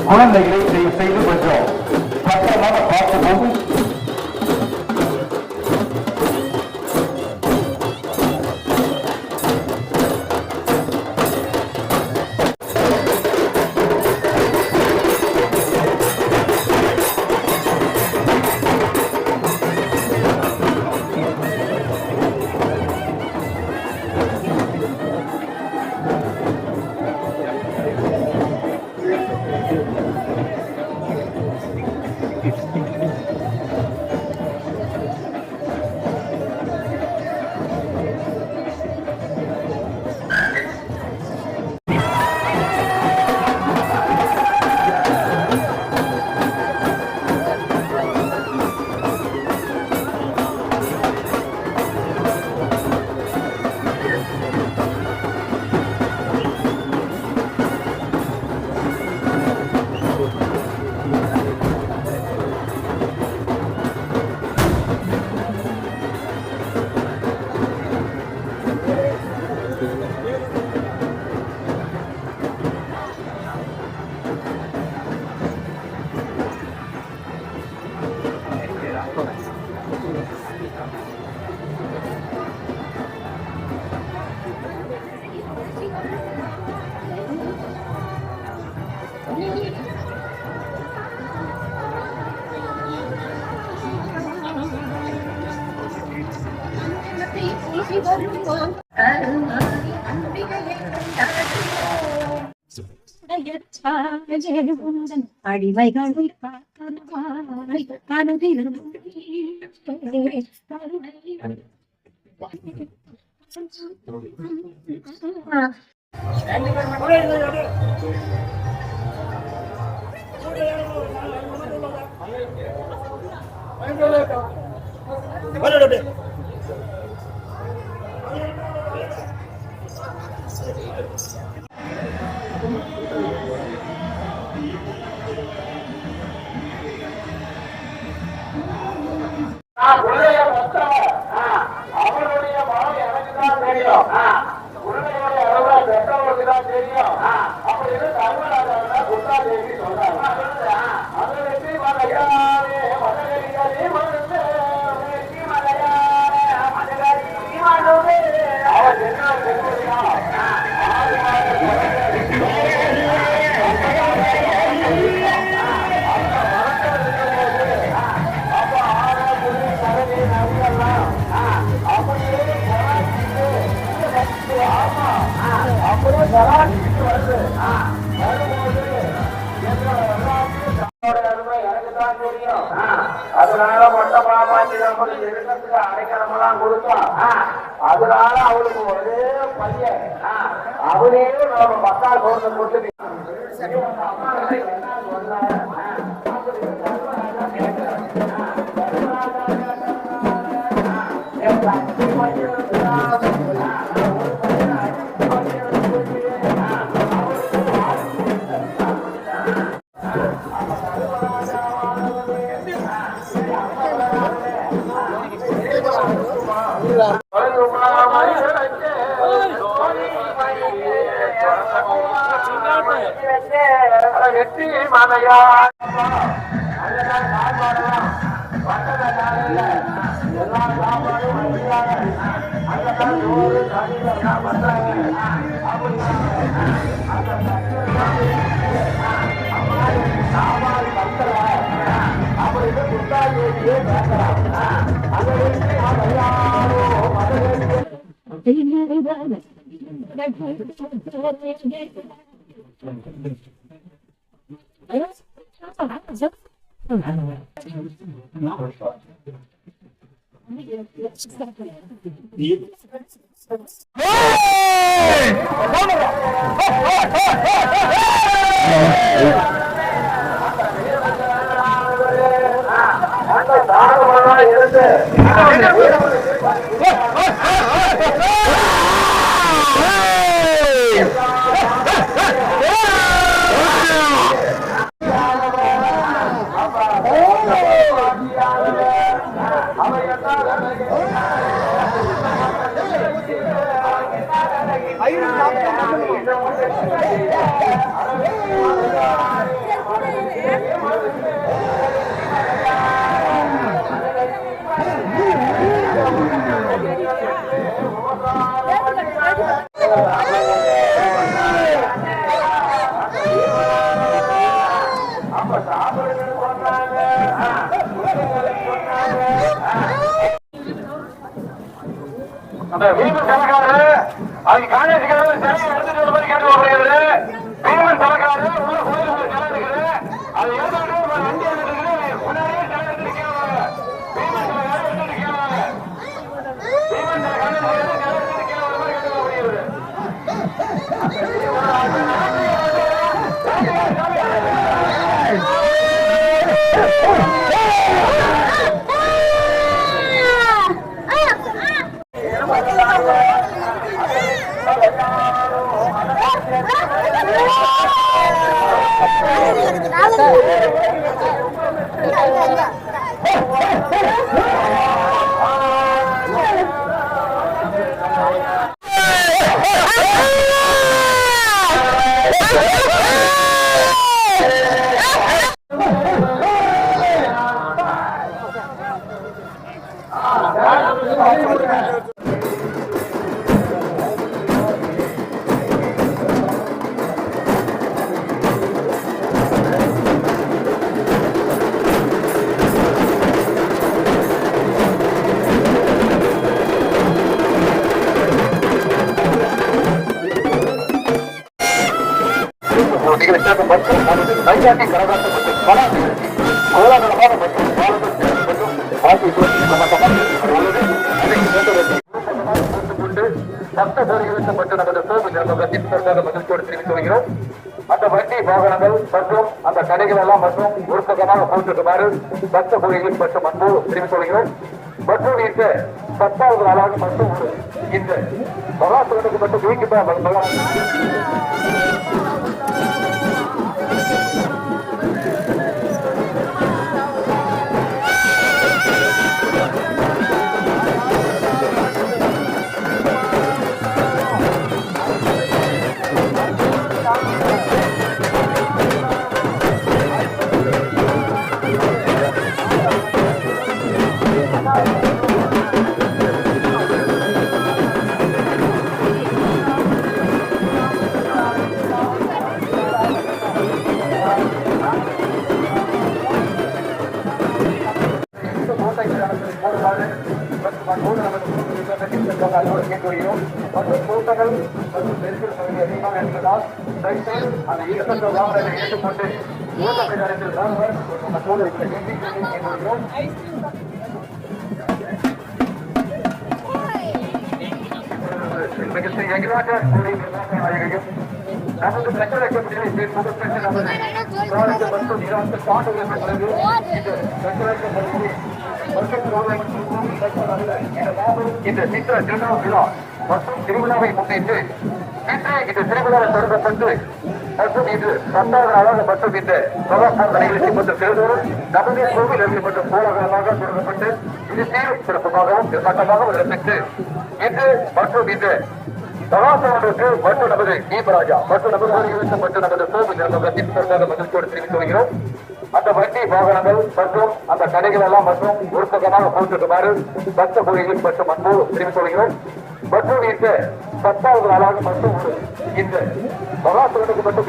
குழந்தைகளை செய்து கொஞ்சம் பத்திரமாக பார்க்கும்போது அடிமைகள் அவருடைய மனம் எனக்கு தான் தெரியும். உன்னையுடைய அளவு பெற்றவருக்கு தான் தெரியும் அப்படின்னு தர்மராஜா குண்டா தேவி சொல்றாங்க. அதை வெற்றி மலையாளே மதகரிகளே மருந்து வெற்றி மலையாளே மதகரி மனுவே அவர் என்ன தெரியுமா அதனால மொட்டை பாப்பாச்சி இருக்கிறதுக்கு அடைக்கலமெல்லாம் கொடுத்தோம். அதனால அவளுக்கு ஒரே பையன் அவனே நம்ம மக்கா சோர்ந்து கொடுத்து வெற்றி மலையா எல்லா சாப்பாடும் அங்கதான் சோறு தண்ணீர் பண்றாங்க. சாப்பாடு பத்தல அப்படின்னு குண்டாஜியே பேசுறாங்க. அதை வெற்றி மலையாரோ வீமன் சமக்காரு அது காலேஜுக்கு சிலையை எடுத்துட்டு வர மாதிரி கேட்டுக்கொள்கிறது. வீமன் சமக்காரு உள்ள கோயிலுக்கு சிலை இருக்குது. அதை எடுத்துட்டு வண்டி எடுத்துட்டு முன்னாடியே சிலை எடுத்துட்டு கேளுவாங்க. வீமன் சமக்காரு எடுத்துட்டு கேளுவாங்க. வீமன் சமக்காரு சிலை எடுத்துட்டு கீழே வர மாதிரி கேட்டுக்கொள்கிறது. நையாட்டி கரகாட்டம் மற்றும் பல கோலாகலமான மற்றும் அந்த வண்டி வாகனங்கள் மற்றும் அந்த கடைகள் எல்லாம் மற்றும் உருப்பகமாக போட்டிருக்குமாறு பக்த கோயில்கள் மற்றும் அன்போடு தெரிவித்துக் கொள்கிறோம். மற்றும் இந்த 10வது நாளாக மற்றும் இந்த மகாசோனுக்கு மட்டும் கூட்டங்கள் மற்றும் நெரிசல் பகுதி அதிகமாக இருப்பதால் தயவுசெய்து அந்த ஈடுபட்ட வாகனத்தை ஏற்றுக்கொண்டு ஊட்ட பிரச்சாரத்தில் மிகத்தை எங்களாக நமது பிரச்சனைக்கு மற்றும் நிராச பாட்டுகள் பிறகு இந்த சித்திர திருநாள் விழா மற்றும் திருவிழாவை முன்னிட்டு இந்த திருவிழாவை தொடங்கப்பட்டு மற்றும் இது 10வது நாளாக மற்றும் இந்த மகாபாரத நிகழ்ச்சி மற்றும் திருதோறும் நமது கோவில் அருகே மற்றும் கோலாகலமாக தொடங்கப்பட்டு இது சீரும் சிறப்புமாகவும் நிர்மாட்டமாகவும் இடம்பெற்று இன்று மற்றும் இந்த மகாசோனுக்கு மற்றும் நமது தீபராஜா மற்றும் நமது மற்றும் நமது கோவில் நிர்வாகத்திற்காக மகிழ்ச்சியோடு தெரிவித்து வருகிறோம். அந்த வண்டி வாகனங்கள் மற்றும் அந்த கடைகள் எல்லாம் மற்றும் உருப்பகமாக போட்டிருக்குமாறு பக்த கோயில்கள் மற்றும் அன்போடு தெரிவித்துக் கொள்கிறோம். மற்றும் இந்த 10வது நாளாக மற்றும் இந்த மகாசோனுக்கு மற்றும்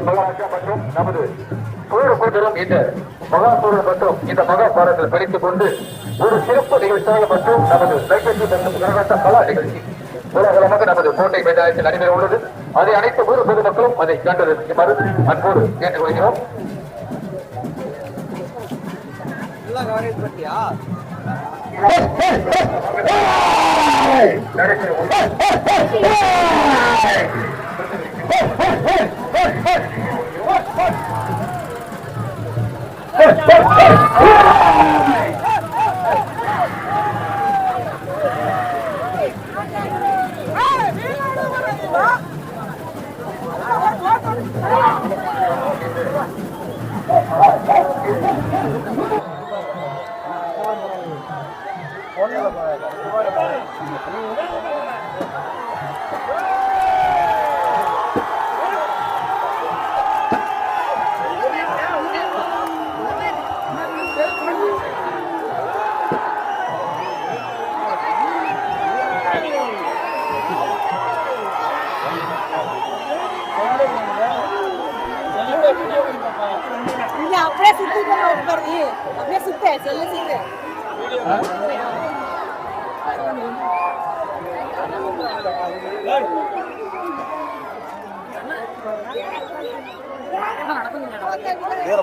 மகாராஜா மற்றும் நமது கூட்டரும் இந்த மகாசூரன் மற்றும் இந்த மகாபாரதத்தில் படித்துக் கொண்டு ஒரு சிறப்பு நிகழ்ச்சியாக மற்றும் நமது கைப்பற்றி மற்றும் கரகாட்ட கலா நிகழ்ச்சி உலகளமாக நமது கோட்டை மைதானத்தில் நடைபெற உள்ளது. அதை அனைத்து ஊர் பொதுமக்களும் அதை கண்டறியுமாறு அன்போடு கேட்டுக்கொள்கிறோம். அப்படியே சுத்த செல்ல சீக்கிரம்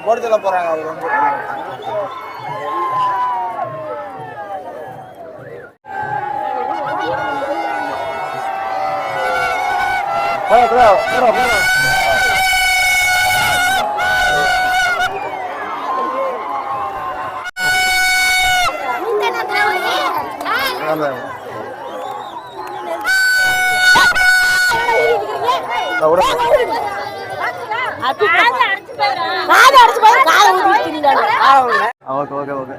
போடுதல போறாங்க ஓகே ஓகே ஓகே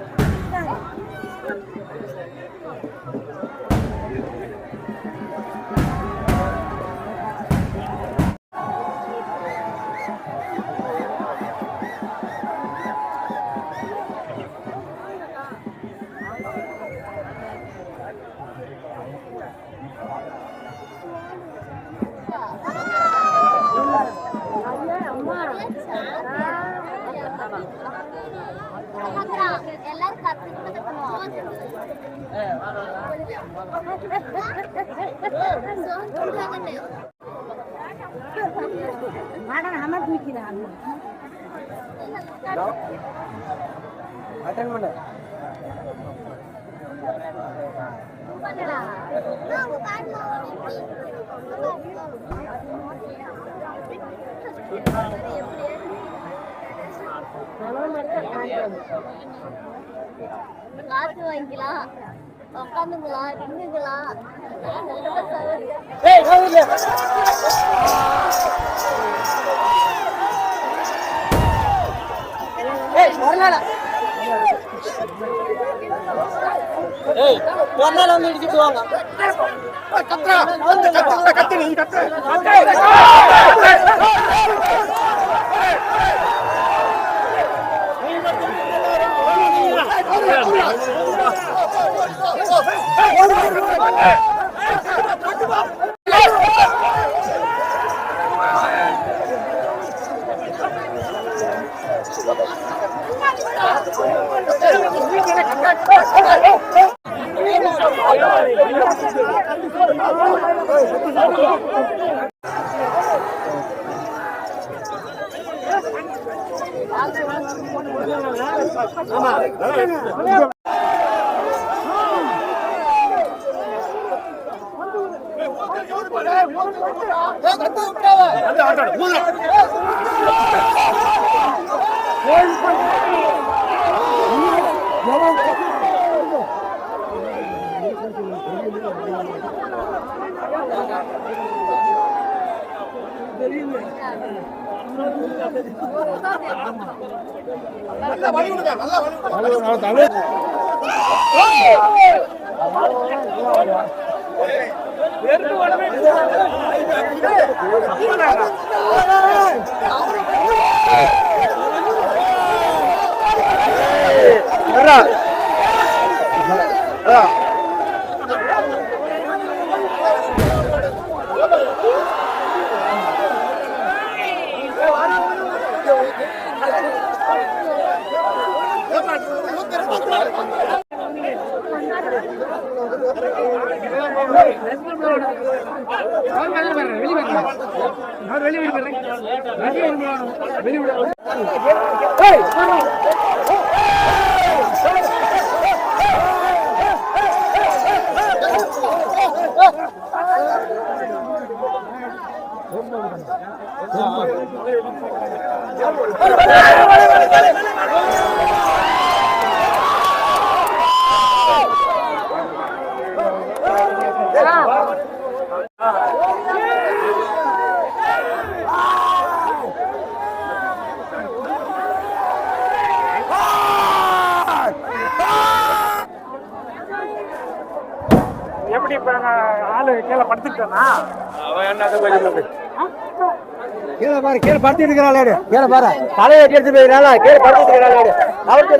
அட்டெண்ட் பண்ணு காசு வாங்கிக்கலாம் உட்காந்துங்களா நின்றுங்களா வந்து இடிச்சுட்டு வாங்க வெளியே எப்படி இப்ப ஆளு கீழே படுத்துக்கிட்டானா கீழே பாரு, கீழே படுத்துட்டு இருக்கிறாள். கீழே பாரு, தலையை எடுத்து போயிடறாளா? கீழே படுத்துட்டு இருக்கிறாள். அவருக்கு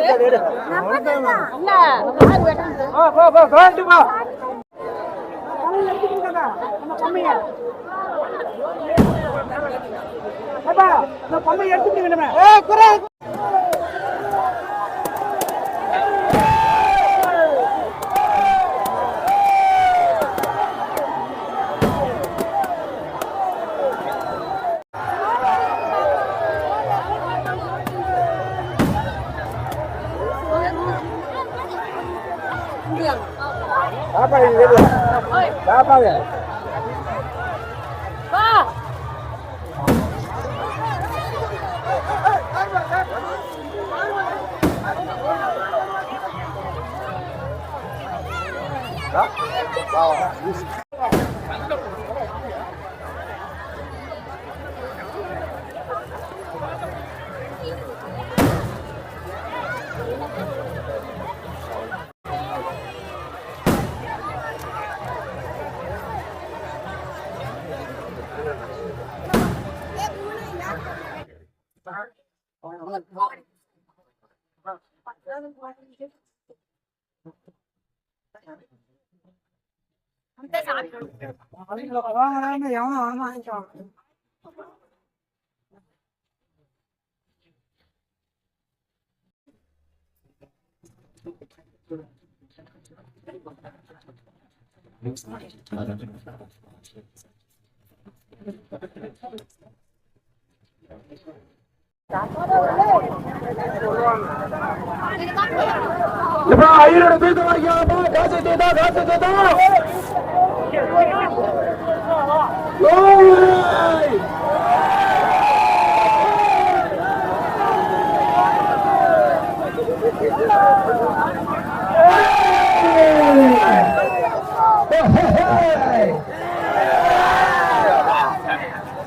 ஐயரோட தூக்க வாங்கியாப்பா. காசு தூத்தா, காசு தூத்தா.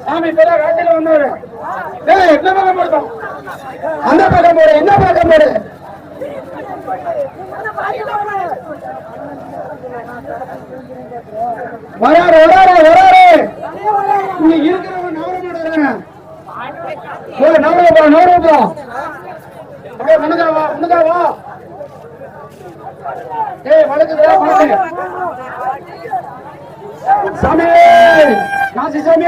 சாமி பேர காட்டில வந்தவரு. என்ன பக்கம் போடுறோம்? அந்த பக்கம் போடு, என்ன பக்கம் போடு? வராரு வராரு வராரு. இங்க இருக்கிறவங்க நவரப்பா நவரப்பா. முன்னதா வா. ஏய் வணக்கம்டா வணக்கம். சாமி காசி சாமி.